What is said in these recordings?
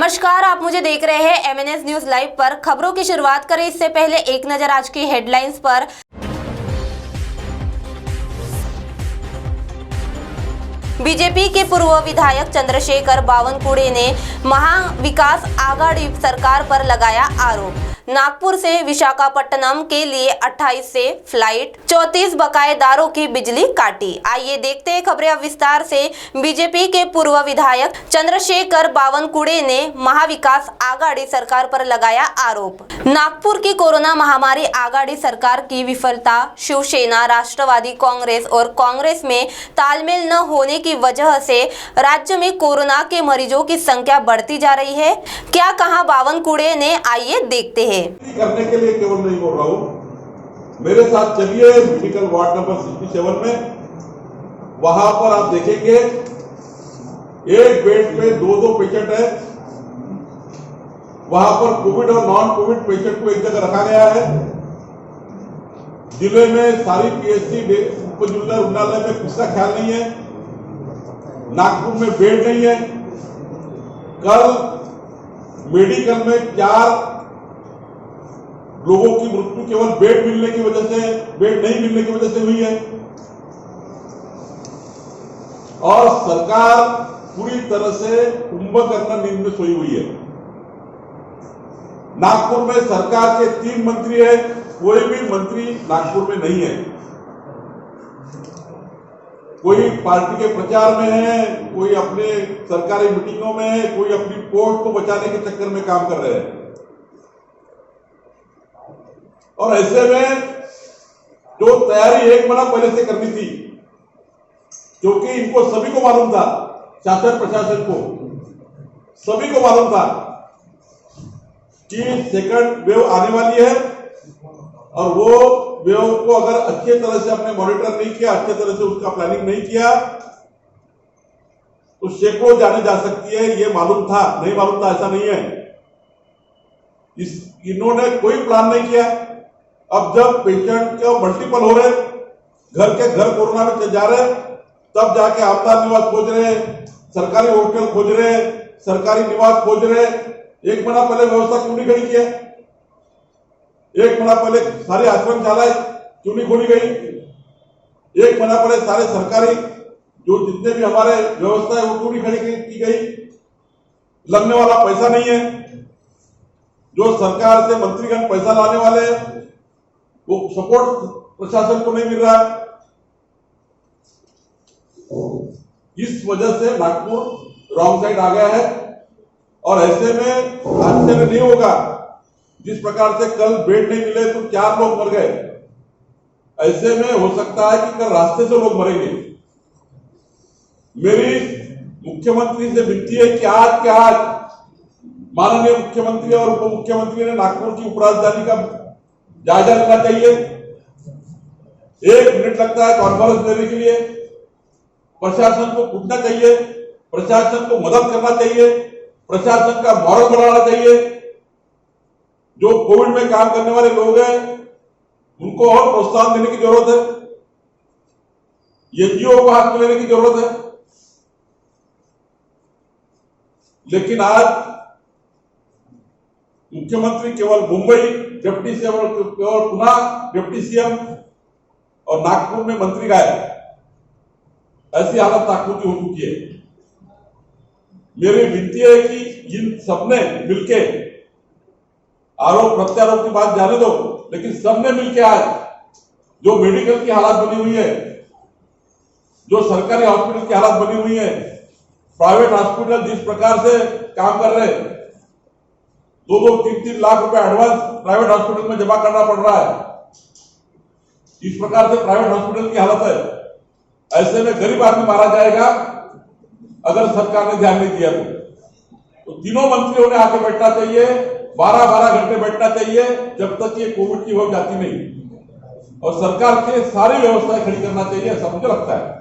नमस्कार, आप मुझे देख रहे हैं MNS न्यूज लाइव पर। खबरों की शुरुआत करें इससे पहले एक नजर आज की हेडलाइंस पर। बीजेपी के पूर्व विधायक चंद्रशेखर बावनकुळे ने महाविकास आघाड़ी सरकार पर लगाया आरोप। नागपुर से विशाखापट्टनम के लिए 28 से फ्लाइट, 34 बकायेदारों की बिजली काटी। आइए देखते हैं खबरें अब विस्तार से। बीजेपी के पूर्व विधायक चंद्रशेखर बावनकुळे ने महाविकास आघाड़ी सरकार पर लगाया आरोप। नागपुर की कोरोना महामारी आघाड़ी सरकार की विफलता, शिवसेना, राष्ट्रवादी कांग्रेस और कांग्रेस में तालमेल न होने की वजह से राज्य में कोरोना के मरीजों की संख्या बढ़ती जा रही है। क्या कहा बावनकुळे ने, आइए देखते हैं। करने के लिए केवल नहीं बोल रहा हूं, मेरे साथ चलिए मेडिकल वार्ड नंबर 67 में। वहां पर आप देखेंगे एक बेड पे दो पेशेंट है। वहां पर कोविड और नॉन कोविड पेशेंट को एक जगह रखा गया है। जिले में सारी PSC उप जिला रुग्णालय में किसी का ख्याल नहीं है। नागपुर में बेड नहीं है। कल मेडिकल में 4 लोगों की मृत्यु केवल बेड मिलने की वजह से, बेड नहीं मिलने की वजह से हुई है। और सरकार पूरी तरह से कुंभकर्ण नींद में सोई हुई है। नागपुर में सरकार के 3 मंत्री हैं, कोई भी मंत्री नागपुर में नहीं है। कोई पार्टी के प्रचार में है, कोई अपने सरकारी मीटिंगों में है, कोई अपनी पोस्ट को बचाने के चक्कर में काम कर रहे हैं। और ऐसे में जो तैयारी 1 महीना पहले से करनी थी, क्योंकि इनको सभी को मालूम था, शासन प्रशासन को सभी को मालूम था कि सेकंड वेव आने वाली है। और वो वेव को अगर अच्छे तरह से आपने मॉनिटर नहीं किया, अच्छे तरह से उसका प्लानिंग नहीं किया, तो सैकड़ों जाने जा सकती है। ये मालूम था, नहीं मालूम था ऐसा नहीं है। इन्होंने कोई प्लान नहीं किया। अब जब पेशेंट के मल्टीपल हो रहे, घर के घर कोरोना में जा रहे, तब जाके आपदा निवास खोज रहे, सरकारी होटल खोज रहे, सरकारी निवास खोज रहे। 1 महीना पहले व्यवस्था क्यों नहीं खड़ी किया? 1 महीना पहले सारे आश्रमशालाएं क्यों नहीं खोली गई? 1 महीना पहले सारे सरकारी जो जितने भी हमारे व्यवस्था है वो क्यों नहीं खड़ी की गई? लगने वाला पैसा नहीं है। जो सरकार से मंत्रीगण पैसा लाने वाले हैं, वो सपोर्ट प्रशासन को नहीं मिल रहा है। इस वजह से नागपुर रॉन्ग साइड आ गया है। और ऐसे में आश्चर्य नहीं होगा, जिस प्रकार से कल बेड नहीं मिले तो 4 लोग मर गए, ऐसे में हो सकता है कि कल रास्ते से लोग मरेंगे। मेरी मुख्यमंत्री से विनती है कि आज के आज माननीय मुख्यमंत्री और उप मुख्यमंत्री ने नागपुर की उपराजधानी का जायजा लेना चाहिए। 1 मिनट लगता है कॉन्फ्रेंस देने के लिए। प्रशासन को पूछना चाहिए, प्रशासन को मदद करना चाहिए, प्रशासन का मॉरल बढ़ाना चाहिए। जो कोविड में काम करने वाले लोग हैं, उनको और प्रोत्साहन देने की जरूरत है। NGO को हाथ में लेने की जरूरत है। लेकिन आज मुख्यमंत्री केवल मुंबई डिप्टी सीएम और पुणे डिप्टी सीएम और नागपुर में मंत्री गायब, ऐसी हालत नागपुर की हो चुकी है। मेरी विनती है कि इन सबने मिलके, आरोप प्रत्यारोप की बात जाने दो, लेकिन सबने मिलके आज जो मेडिकल की हालत बनी हुई है, जो सरकारी हॉस्पिटल की हालत बनी हुई है, प्राइवेट हॉस्पिटल जिस प्रकार से काम कर रहे हैं, 2-3 लाख रुपए एडवांस प्राइवेट हॉस्पिटल में जमा करना पड़ रहा है। इस प्रकार से प्राइवेट हॉस्पिटल की हालत है। ऐसे में गरीब आदमी मारा जाएगा अगर सरकार ने ध्यान नहीं दिया तो तीनों मंत्रियों ने आके बैठना चाहिए, 12-12 घंटे बैठना चाहिए, जब तक ये कोविड की वजह जाती नहीं। और सरकार के सारी व्यवस्थाएं खड़ी करना चाहिए, ऐसा मुझे लगता है।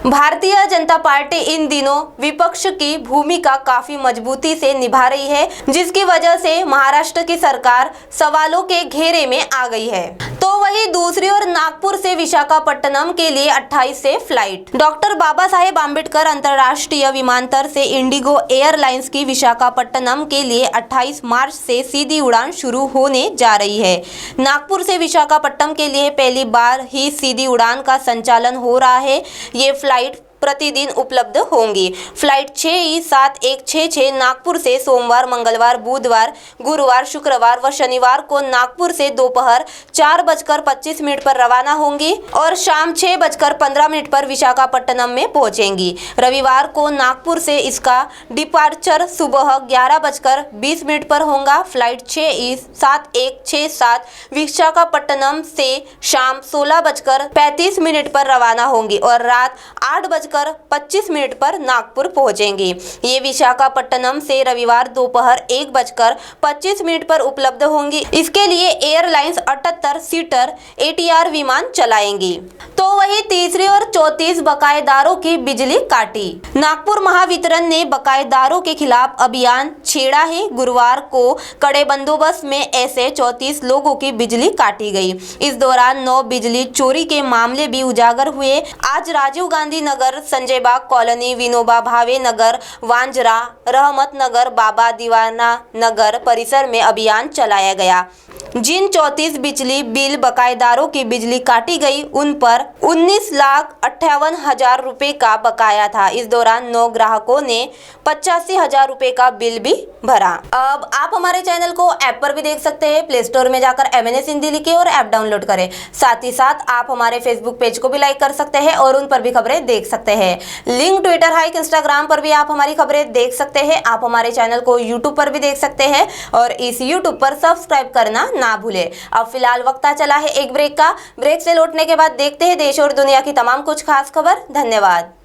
भारतीय जनता पार्टी इन दिनों विपक्ष की भूमिका काफी मजबूती से निभा रही है, जिसकी वजह से महाराष्ट्र की सरकार सवालों के घेरे में आ गई है। तो वही वहीं दूसरी ओर नागपुर से विशाखापट्टनम के लिए 28 से फ्लाइट। डॉक्टर बाबा साहेब आम्बेडकर अंतर्राष्ट्रीय विमानतल से इंडिगो एयरलाइंस की विशाखापट्टनम के लिए 28 मार्च से सीधी उड़ान शुरू होने जा रही है। नागपुर से विशाखापट्टनम के लिए पहली बार ही सीधी उड़ान का संचालन हो रहा है। ये फ्लाइट प्रतिदिन उपलब्ध होंगी। फ्लाइट 6E7166 नागपुर से सोमवार, मंगलवार, बुधवार, गुरुवार, शुक्रवार व शनिवार को नागपुर से दोपहर 4:25 पर रवाना होंगी और शाम 6:15 पर विशाखापट्टनम में पहुंचेंगी। रविवार को नागपुर से इसका डिपार्चर सुबह 11:20 पर होगा। फ्लाइट 6E7167 विशाखापट्टनम से शाम 16:35 पर रवाना होंगी और रात 8:25 पर नागपुर पहुंचेंगी। ये विशाखापट्टनम से रविवार दोपहर 1:25 पर उपलब्ध होंगी। इसके लिए एयरलाइंस 78 सीटर ATR विमान चलाएंगी। तो वही तीसरी और 34 बकायेदारों की बिजली काटी। नागपुर महावितरण ने बकायेदारों के खिलाफ अभियान छेड़ा है। गुरुवार को कड़े बंदोबस्त में ऐसे 34 लोगों की बिजली काटी गई। इस दौरान 9 बिजली चोरी के मामले भी उजागर हुए। आज राजीव गांधी नगर, संजय बाग कॉलोनी, विनोबा भावे नगर, वांजरा, रहमत नगर, बाबा दीवाना नगर परिसर में अभियान चलाया गया। जिन 34 बिजली बिल बकायेदारों की बिजली काटी गई उन पर 19,58,000 रुपए का बकाया था। इस दौरान 9 ग्राहकों ने 85,000 रुपए का बिल भी भरा। अब आप हमारे चैनल को ऐप पर भी देख सकते हैं। प्ले स्टोर में जाकर MNS हिंदी लिखिए और ऐप डाउनलोड करें। साथ ही साथ आप हमारे फेसबुक पेज को भी लाइक कर सकते हैं और उन पर भी खबरें देख सकते हैं। लिंक ट्विटर, हाइक, इंस्टाग्राम पर भी आप हमारी खबरें देख सकते हैं। आप हमारे चैनल को यूट्यूब पर भी देख सकते हैं और इस यूट्यूब पर सब्सक्राइब करना ना भूले। अब फिलहाल वक्त चला है एक ब्रेक का। ब्रेक से लौटने के बाद देखते हैं देश और दुनिया की तमाम कुछ खास खबर। धन्यवाद।